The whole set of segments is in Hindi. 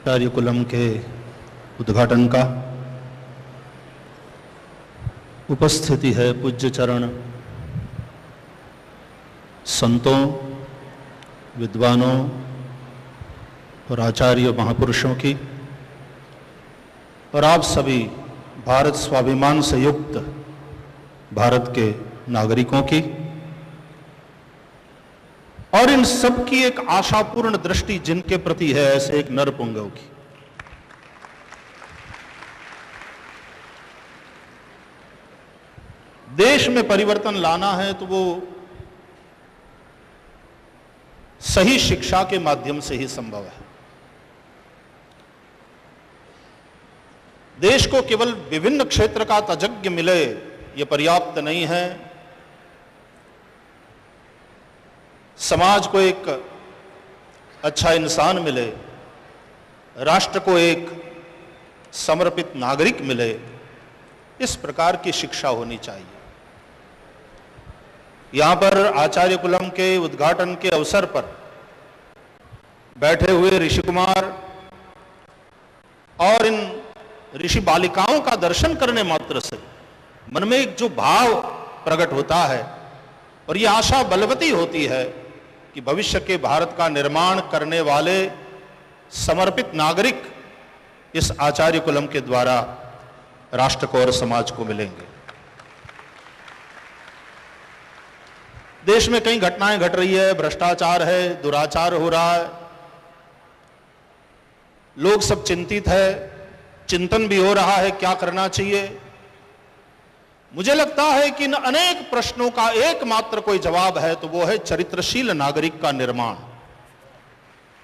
कार्यकुलम के उद्घाटन का उपस्थिति है पूज्य चरण संतों, विद्वानों और आचार्य महापुरुषों की और आप सभी भारत स्वाभिमान से युक्त भारत के नागरिकों की और इन सब की एक आशापूर्ण दृष्टि जिनके प्रति है ऐसे एक नरपुंगव की। देश में परिवर्तन लाना है तो वो सही शिक्षा के माध्यम से ही संभव है। देश को केवल विभिन्न क्षेत्र का तज्ञ मिले ये पर्याप्त नहीं है। समाज को एक अच्छा इंसान मिले, राष्ट्र को एक समर्पित नागरिक मिले, इस प्रकार की शिक्षा होनी चाहिए। यहां पर आचार्य कुलम के उद्घाटन के अवसर पर बैठे हुए ऋषि कुमार और इन ऋषि बालिकाओं का दर्शन करने मात्र से मन में एक जो भाव प्रकट होता है और ये आशा बलवती होती है कि भविष्य के भारत का निर्माण करने वाले समर्पित नागरिक इस आचार्य कुलम के द्वारा राष्ट्र को और समाज को मिलेंगे। देश में कई घटनाएं घट रही है, भ्रष्टाचार है, दुराचार हो रहा है, लोग सब चिंतित है, चिंतन भी हो रहा है क्या करना चाहिए। मुझे लगता है कि इन अनेक प्रश्नों का एकमात्र कोई जवाब है तो वो है चरित्रशील नागरिक का निर्माण।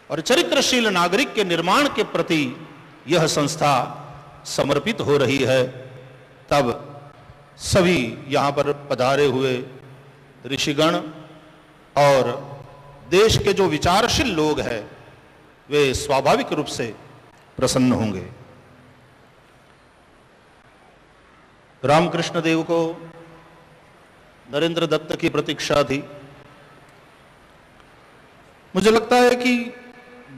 और चरित्रशील नागरिक के निर्माण के प्रति यह संस्था समर्पित हो रही है। तब सभी यहां पर पधारे हुए ऋषिगण और देश के जो विचारशील लोग हैं वे स्वाभाविक रूप से प्रसन्न होंगे। रामकृष्ण देव को नरेंद्र दत्त की प्रतीक्षा थी। मुझे लगता है कि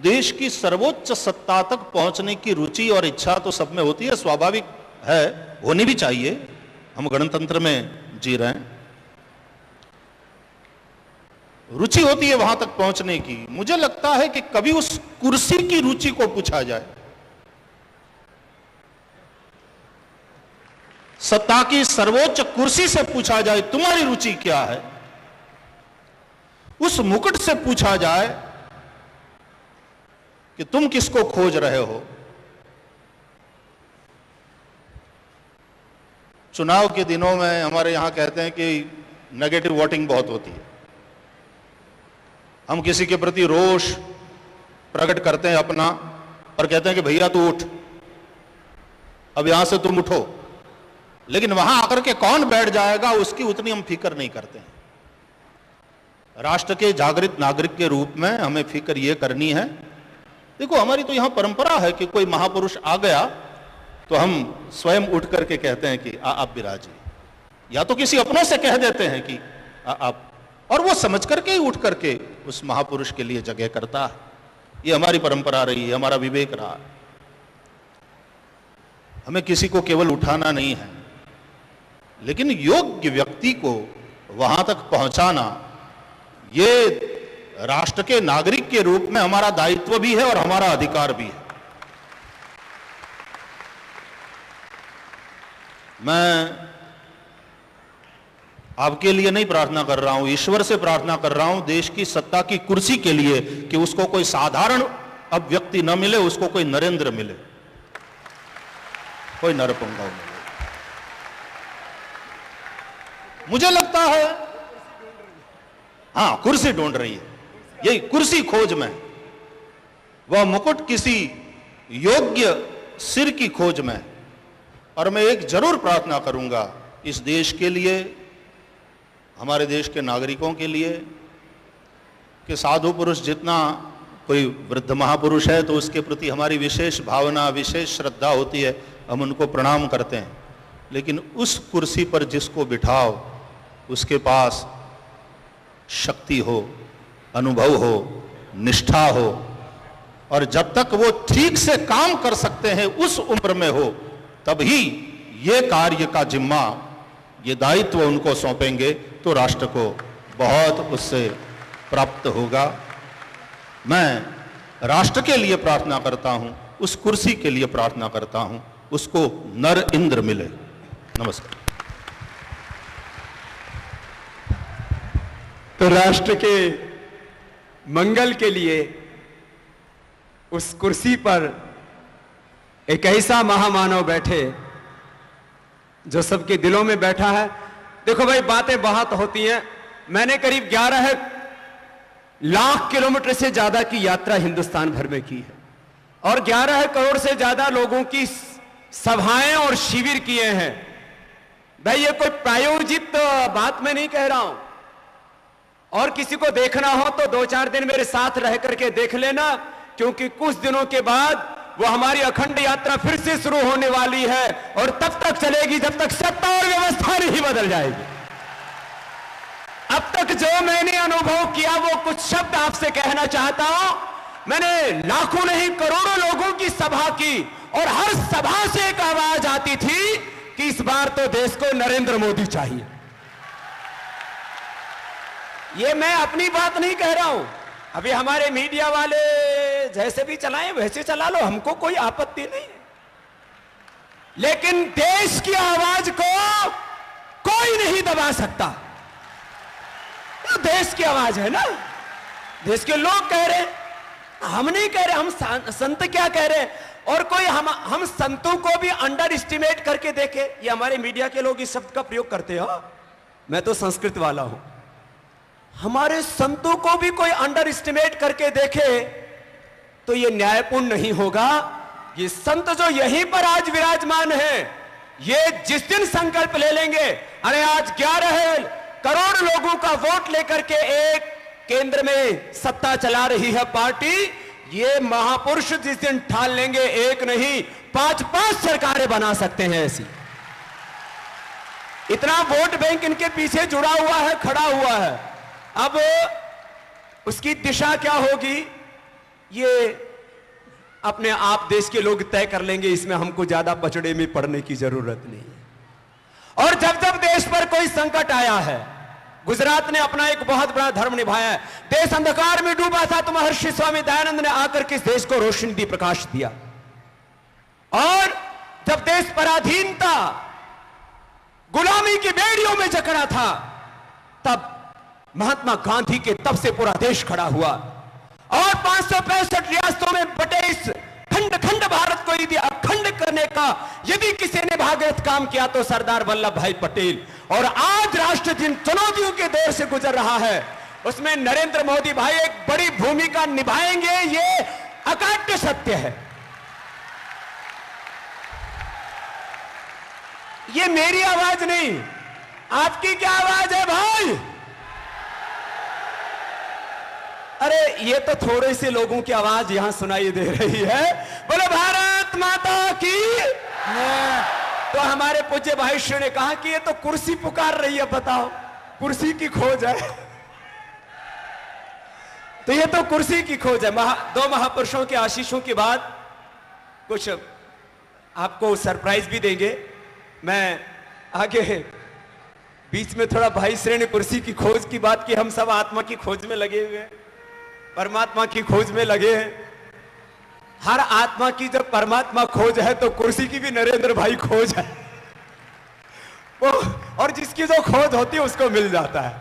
देश की सर्वोच्च सत्ता तक पहुंचने की रुचि और इच्छा तो सब में होती है, स्वाभाविक है, होनी भी चाहिए। हम गणतंत्र में जी रहे हैं, रुचि होती है वहां तक पहुंचने की। मुझे लगता है कि कभी उस कुर्सी की रुचि को पूछा जाए, सत्ता की सर्वोच्च कुर्सी से पूछा जाए तुम्हारी रुचि क्या है, उस मुकुट से पूछा जाए कि तुम किसको खोज रहे हो। चुनाव के दिनों में हमारे यहां कहते हैं कि नेगेटिव वोटिंग बहुत होती है। हम किसी के प्रति रोष प्रकट करते हैं अपना और कहते हैं कि भैया तू उठ, अब यहां से तुम उठो, लेकिन वहां आकर के कौन बैठ जाएगा उसकी उतनी हम फिक्र नहीं करते हैं। राष्ट्र के जागृत नागरिक के रूप में हमें फिक्र यह करनी है। देखो हमारी तो यहां परंपरा है कि कोई महापुरुष आ गया तो हम स्वयं उठ करके कहते हैं कि आप विराजिए, या तो किसी अपनों से कह देते हैं कि आप, और वो समझ करके ही उठ करके उस महापुरुष के लिए जगह करता है। ये हमारी परंपरा रही है, हमारा विवेक रहा। हमें किसी को केवल उठाना नहीं है, लेकिन योग्य व्यक्ति को वहां तक पहुंचाना ये राष्ट्र के नागरिक के रूप में हमारा दायित्व भी है और हमारा अधिकार भी है। मैं आपके लिए नहीं प्रार्थना कर रहा हूं, ईश्वर से प्रार्थना कर रहा हूं देश की सत्ता की कुर्सी के लिए कि उसको कोई साधारण अब व्यक्ति न मिले, उसको कोई नरेंद्र मिले, कोई नरपुंगव मिले। मुझे लगता है हां कुर्सी ढूंढ रही है, यही कुर्सी खोज में, वह मुकुट किसी योग्य सिर की खोज में। और मैं एक जरूर प्रार्थना करूंगा इस देश के लिए, हमारे देश के नागरिकों के लिए, कि साधु पुरुष जितना कोई वृद्ध महापुरुष है तो उसके प्रति हमारी विशेष भावना, विशेष श्रद्धा होती है, हम उनको प्रणाम करते हैं। लेकिन उस कुर्सी पर जिसको बिठाओ उसके पास शक्ति हो, अनुभव हो, निष्ठा हो, और जब तक वो ठीक से काम कर सकते हैं उस उम्र में हो, तभी ये कार्य का जिम्मा, ये दायित्व उनको सौंपेंगे तो राष्ट्र को बहुत उससे प्राप्त होगा। मैं राष्ट्र के लिए प्रार्थना करता हूं, उस कुर्सी के लिए प्रार्थना करता हूं, उसको नर इंद्र मिले। नमस्कार। तो राष्ट्र के मंगल के लिए उस कुर्सी पर एक ऐसा महामानव बैठे जो सबके दिलों में बैठा है। देखो भाई, बातें बहुत होती हैं। मैंने करीब 11 लाख किलोमीटर से ज्यादा की यात्रा हिंदुस्तान भर में की है और 11 करोड़ से ज्यादा लोगों की सभाएं और शिविर किए हैं। भाई, ये कोई प्रायोजित बात मैं नहीं कह रहा हूं, और किसी को देखना हो तो 2-4 दिन मेरे साथ रह करके देख लेना, क्योंकि कुछ दिनों के बाद वो हमारी अखंड यात्रा फिर से शुरू होने वाली है और तब तक चलेगी जब तक सत्ता और व्यवस्था नहीं बदल जाएगी। अब तक जो मैंने अनुभव किया वो कुछ शब्द आपसे कहना चाहता हूं। मैंने लाखों नहीं करोड़ों लोगों की सभा की और हर सभा से एक आवाज आती थी कि इस बार तो देश को नरेंद्र मोदी चाहिए। ये मैं अपनी बात नहीं कह रहा हूं। अभी हमारे मीडिया वाले जैसे भी चलाएं वैसे चला लो, हमको कोई आपत्ति नहीं है, लेकिन देश की आवाज को कोई नहीं दबा सकता। तो देश की आवाज है ना, देश के लोग कह रहे, हम नहीं कह रहे, हम संत क्या कह रहे। और कोई हम संतों को भी अंडर एस्टिमेट करके देखे। ये हमारे मीडिया के लोग इस शब्द का प्रयोग करते हो, मैं तो संस्कृत वाला हूं। हमारे संतों को भी कोई अंडर एस्टिमेट करके देखे तो ये न्यायपूर्ण नहीं होगा। ये संत जो यहीं पर आज विराजमान है, ये जिस दिन संकल्प ले लेंगे, अरे आज 11 करोड़ लोगों का वोट लेकर के एक केंद्र में सत्ता चला रही है पार्टी, ये महापुरुष जिस दिन ठान लेंगे, एक नहीं 5-5 सरकारें बना सकते हैं ऐसी। इतना वोट बैंक इनके पीछे जुड़ा हुआ है, खड़ा हुआ है। अब उसकी दिशा क्या होगी ये अपने आप देश के लोग तय कर लेंगे, इसमें हमको ज्यादा पचड़े में पड़ने की जरूरत नहीं है। और जब जब देश पर कोई संकट आया है, गुजरात ने अपना एक बहुत बड़ा धर्म निभाया है। देश अंधकार में डूबा था तो महर्षि स्वामी दयानंद ने आकर के इस देश को रोशनी दी, प्रकाश दिया। और जब देश पराधीनता, गुलामी की बेड़ियों में जकड़ा था, तब महात्मा गांधी के तब से पूरा देश खड़ा हुआ और 565 रियासतों में बटे इस खंड खंड भारत को यदि अखंड करने का यदि किसी ने भागीरथ काम किया तो सरदार वल्लभ भाई पटेल। और आज राष्ट्र जिन चुनौतियों के दौर से गुजर रहा है, उसमें नरेंद्र मोदी भाई एक बड़ी भूमिका निभाएंगे, ये अकाट्य सत्य है। ये मेरी आवाज नहीं, आपकी क्या आवाज है भाई? अरे ये तो थोड़े से लोगों की आवाज यहां सुनाई दे रही है। बोले भारत माता की। तो हमारे पूज्य भाई श्री ने कहा कि ये तो कुर्सी पुकार रही है, बताओ कुर्सी की खोज है। तो ये तो कुर्सी की खोज है। दो महापुरुषों के आशीषों के बाद कुछ आपको सरप्राइज भी देंगे। मैं आगे बीच में थोड़ा भाई श्री ने कुर्सी की खोज की बात की, हम सब आत्मा की खोज में लगे हुए हैं, परमात्मा की खोज में लगे हैं। हर आत्मा की जब परमात्मा खोज है तो कुर्सी की भी नरेंद्र भाई खोज है। और जिसकी जो खोज होती है उसको मिल जाता है।